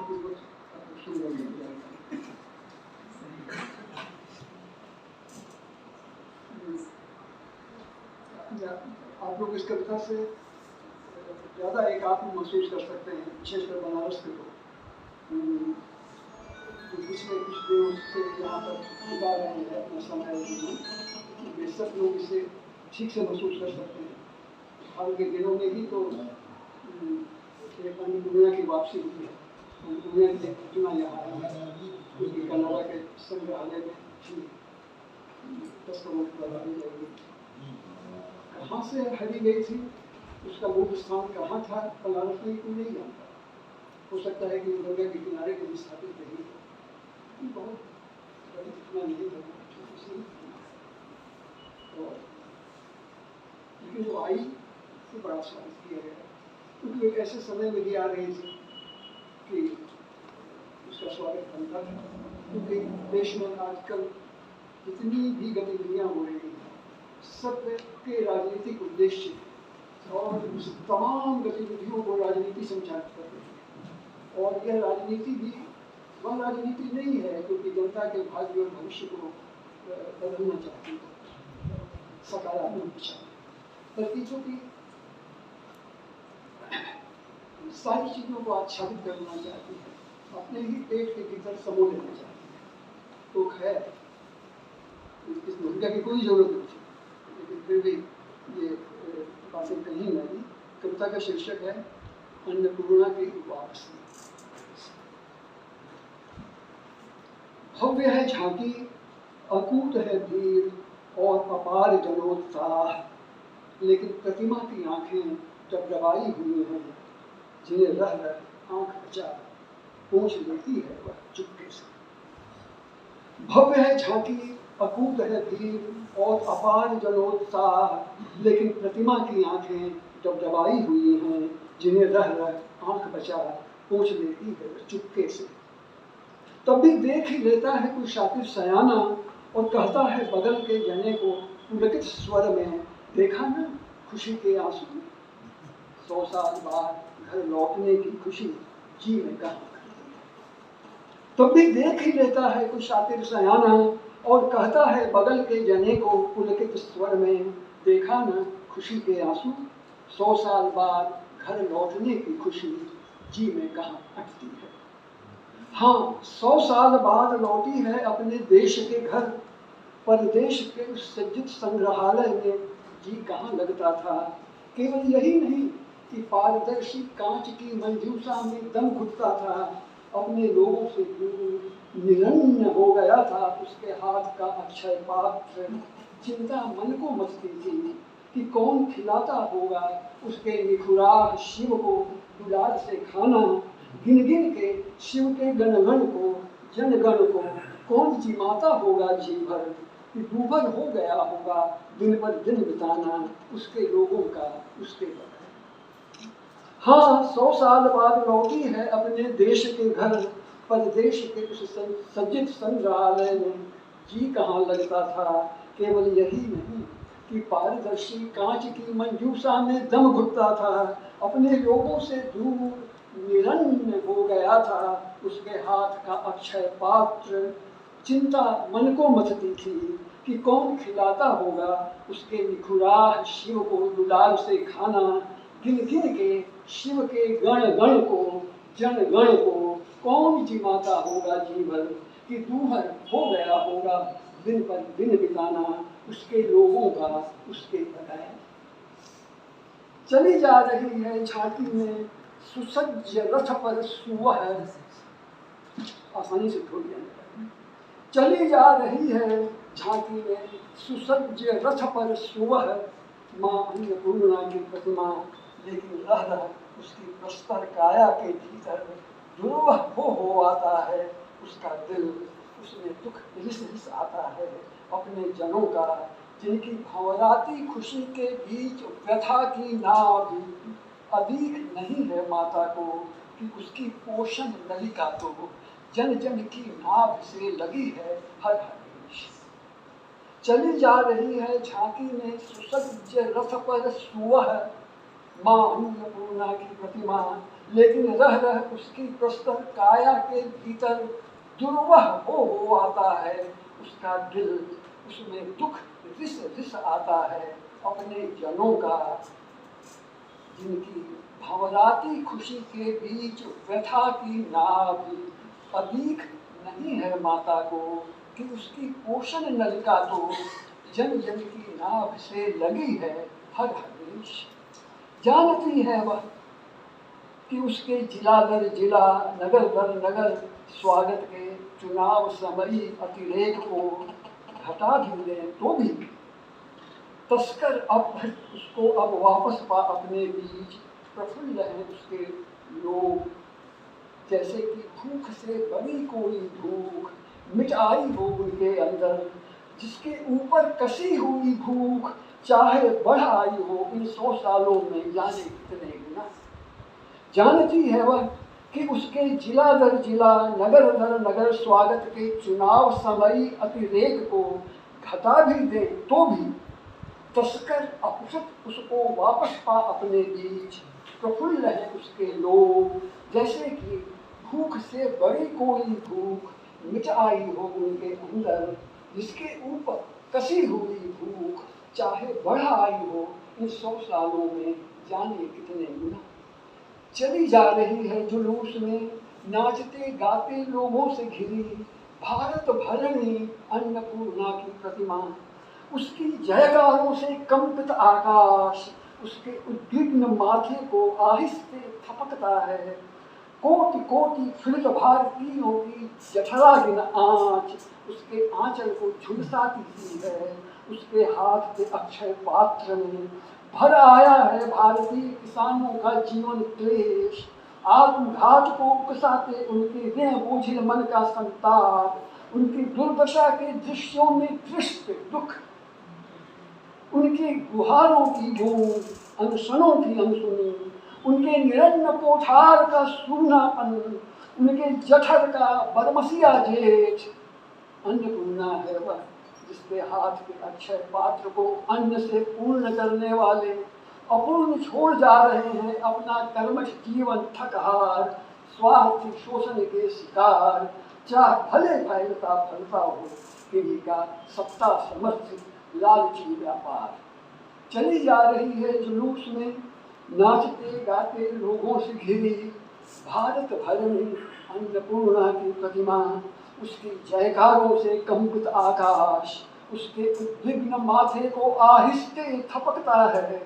पूर्वक सुंदर मिल जाएगा। आप लोग इस कविता से ज़्यादा एकात्म महसूस कर सकते हैं, विशेषकर बनारस के लोग जो पिछले कुछ दिनों से यहाँ पर बिता रहे हैं अपना समय, वे सब लोग इसे ठीक से महसूस कर सकते हैं। हाल के दिनों में ही तो एक दुनिया की वापसी हुई है। दुनिया की प्रतिमा यहाँ आई है, क्योंकि कनाडा के संग्रहालय में 10 करोड़ की लगाई जाएगी। कहाँ से हरी गई थी, उसका मूल स्थान कहाँ था बनारस में, कोई नहीं जानता। हो सकता है कि गंगा के किनारे को भी स्थापित रही, बहुत बड़ी प्रतिमा नहीं है, छोटी सी। और लेकिन वो आई तो बड़ा स्वागत किया गया, क्योंकि एक ऐसे समय में भी आ रही थी कि उसका स्वागत बनता था। क्योंकि देश में आजकल जितनी भी गतिविधियाँ हो रही हैं, सब के राजनीतिक उद्देश्य और उस तमाम गतिविधियों को राजनीति संचालित कर रही है। और यह राजनीति भी वह राजनीति नहीं है क्योंकि जनता के भाग्य और भविष्य को बदलना चाहती है सकारात्मक दिशा, बल्कि चूंकि सारी चीजों को आच्छादित करना चाहती है, अपने ही पेट के भीतर समो लेना चाहती है। तो खैर इस भूमिका की कोई जरूरत नहीं थी, लेकिन फिर भी ये बातें कहीं नहीं। कविता का शीर्षक है अन्नपूर्णा की वापसी। भव्य है झांकी, अकूत है भीड़ और अपार जनोत्साह, लेकिन प्रतिमा की आंखें जब दबाई हुई हैं, जिन्हें रह रह आंख बचा पूछ लेती है वह चुपके से। भव्य है झांकी, अकूत है भीड़ और अपार जनोत्साह, लेकिन प्रतिमा की आंखें जब दबाई हुई हैं, जिन्हें रह रह आंख बचा पूछ लेती है चुपके से। तब भी देख ही लेता है कोई शातिर सयाना और कहता है बगल के जने को पुलकित स्वर में, देखा ना खुशी के आंसू, 100 साल बाद घर लौटने की खुशी जी में कहाँ। तब भी देख ही लेता है कोई शातिर सयाना और कहता है बगल के जने को पुलकित स्वर में, देखा ना खुशी के आंसू, 100 साल बाद घर लौटने की खुशी जी में कहाँ अटती है। हाँ, 100 साल बाद लौटी है अपने देश के घर, परदेश के उस सज्जित संग्रहालय में जी कहाँ लगता था। केवल यही नहीं कि पारदर्शी कांच की मंजूषा में दम घुटता था, अपने लोगों से दूर निरन्न हो गया था उसके हाथ का अक्षय पात्र। चिंता मन को मचती थी कि कौन खिलाता होगा उसके निखुराह शिव को दुलार से खाना। गिन गिन के शिव के गणगण को जनगण को कौन जिमाता होगा जी भर, कि दूभर हो गया होगा दिन पर दिन बिताना उसके लोगों का उसके बगैर। हाँ, 100 साल बाद लौटी है अपने देश के घर, परदेश के उस सज्जित संग्रहालय में जी कहाँ लगता था। केवल यही नहीं कि पारदर्शी कांच की मंजूषा में दम घुटता था, अपने लोगों से दूर निरन्न हो गया था उसके हाथ का अक्षय पात्र। चिंता मन को मचती थी कि कौन खिलाता होगा उसके निखुराह शिव को दुलार से खाना। गिन गिन के शिव के गण गण को जन गण को कौन जिमाता होगा जी भर, कि दूभर हो गया होगा दिन पर दिन बिताना उसके लोगों का उसके बगैर। चली जा रही है झांकी में सुसज्ज रथ पर सुवह, आसानी से खोल दिया। चली जा रही है झांकी में सुसज्ज रथ पर सुवह, माँ अन्नपूर्णा की प्रतिमा, लेकिन रह रह उसकी प्रस्तर काया के भीतर दुर्वह हो आता है उसका दिल। उसमें दुख रिस रिस आता है अपने जनों का, जिनकी भंवराती खुशी के बीच व्यथा की नाव भी अदीख नहीं है माता को, कि उसकी पोषण नलिका तो जन जन की नाभ से लगी है हर हर देश। चली जा रही है झांकी में सुसज्ज रथ पर सुवह, माँ अन्नपूर्णा की प्रतिमा, लेकिन रह रह उसकी प्रस्तर काया के भीतर दुर्वह हो आता है उसका दिल, उसमें दुख रिस रिस आता है अपने जनों का, जिनकी भंवराती खुशी के बीच व्यथा की नाभ अदीख नहीं है माता को, कि उसकी पोषण नलिका तो जन जन की नाभ से लगी है हर हमेश। जानती है वह कि उसके जिला दर जिला नगर दर नगर स्वागत के चुनाव समरी अतिरेक को घटा भी दें तो भी तस्कर अब उसको अब वापस पा अपने बीच, प्रफुल्ल हैं उसके लोग जैसे कि भूख से बड़ी कोई भूख मिट आई हो उनके अंदर, जिसके ऊपर कसी हुई भूख चाहे बढ़ आई हो इन 100 सालों में जाने कितने गुना। जानती है वह कि उसके जिला दर जिला नगर दर नगर स्वागत के चुनाव समयी अतिरेक को घटा भी दे तो भी तस्कर अपसुत उसको वापस पा अपने बीच, प्रफुल्ल है उसके लोग जैसे कि भूख से बड़ी कोई भूख मिट आई हो उनके अंदर, जिसके ऊपर कसी हुई भूख चाहे बढ़ आई हो इन 100 सालों में जाने कितने गुना। चली जा रही है जुलूस में नाचते गाते लोगों से घिरी भारत भरणी अन्नपूर्णा की प्रतिमा, उसकी जयकारों से कंपित आकाश उसके उद्विग्न माथे को आहिस्ते थपकता है, कोटि कोटि फिरत भारतीयों की जठरागिन आँच उसके आंचल को झुलसाती ही है, उसके हाथ के अक्षय पात्र में भर आया है भारतीय किसानों का जीवन क्लेश, आत्मघात को उकसाते उनके वे बोझिल मन का संताप, उनकी दुर्दशा के दृश्यों में दृष्ट दुख, उनके गुहारों की गूंज अनशनों की अनसुनी, उनके निरन्न कोठार का सूनापन, उनके जठर का बदमसिया जेठ। अन्नपूर्णा है वह जिसके हाथ के अक्षय पात्र को अन्न से पूर्ण करने वाले अपूर्ण छोड़ जा रहे हैं अपना कर्मठ जीवन थकहार, स्वार्थ शोषण के शिकार, चाह भले फैलता फलता हो किन्हीं का सत्ता समर्थित लालची व्यापार। चली जा रही है जुलूस में नाचते गाते लोगों से घिरी भारत भरणी अन्नपूर्णा की प्रतिमा, उसकी जयकारों से कंपित आकाश उसके उद्विग्न माथे को आहिस्ते थपकता है,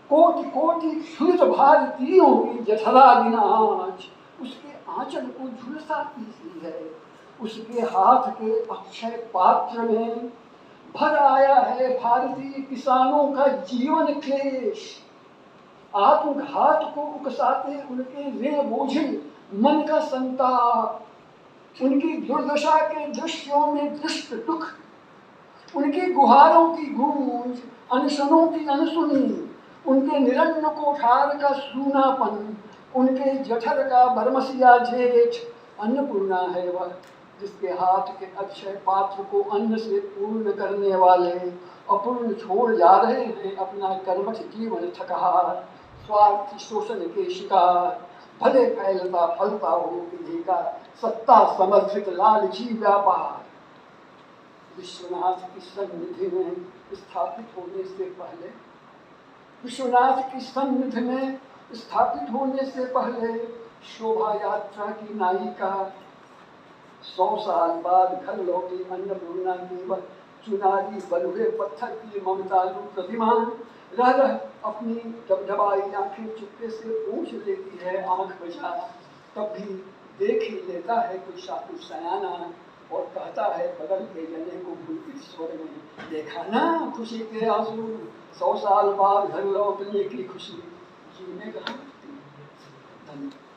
कोटि कोटि क्षुरित भारतीयों की जठरागिन आँच उसके आंचल को झुलसाती सी है, उसके हाथ के अक्षय पात्र में भर आया है भारतीय किसानों का जीवन क्लेश, आत्मघात को उकसाते उनके वे बोझिल मन का संताप, उनकी दुर्दशा के दृश्यों में दृष्ट दुख, उनके गुहारों की गूंज अनशनों की अनसुनी, उनके निरन्न कोठार का सूनापन, उनके जठर का बरमसिया जेठ। अन्नपूर्णा है वह जिसके हाथ के अक्षय पात्र को अन्न से पूर्ण करने वाले अपूर्ण छोड़ जा रहे हैं अपना कर्मठ जीवन थकहार, स्वार्थ शोषण के शिकार, भले फैलता फलता हो किन्हीं का सत्ता समर्थित लालची व्यापार। विश्वनाथ की सन्निधि में स्थापित होने से पहले, विश्वनाथ की सन्निधि में स्थापित होने से पहले शोभा यात्रा की नायिका 100 साल बाद घर लौटी अन्नपूर्णा की वह चुनारी बलुए पत्थर की ममतालु प्रतिमा रह रह अपनी डबडबाई आंखें चुपके से पूछ लेती है आंख बजा, तब भी देख ही लेता है कोई साधु सयाना और कहता है बगल के जने को पुलकित स्वर में, देखा ना खुशी के आंसू 100 साल बाद घर लौटने की खुशी जीने का। धन्यवाद।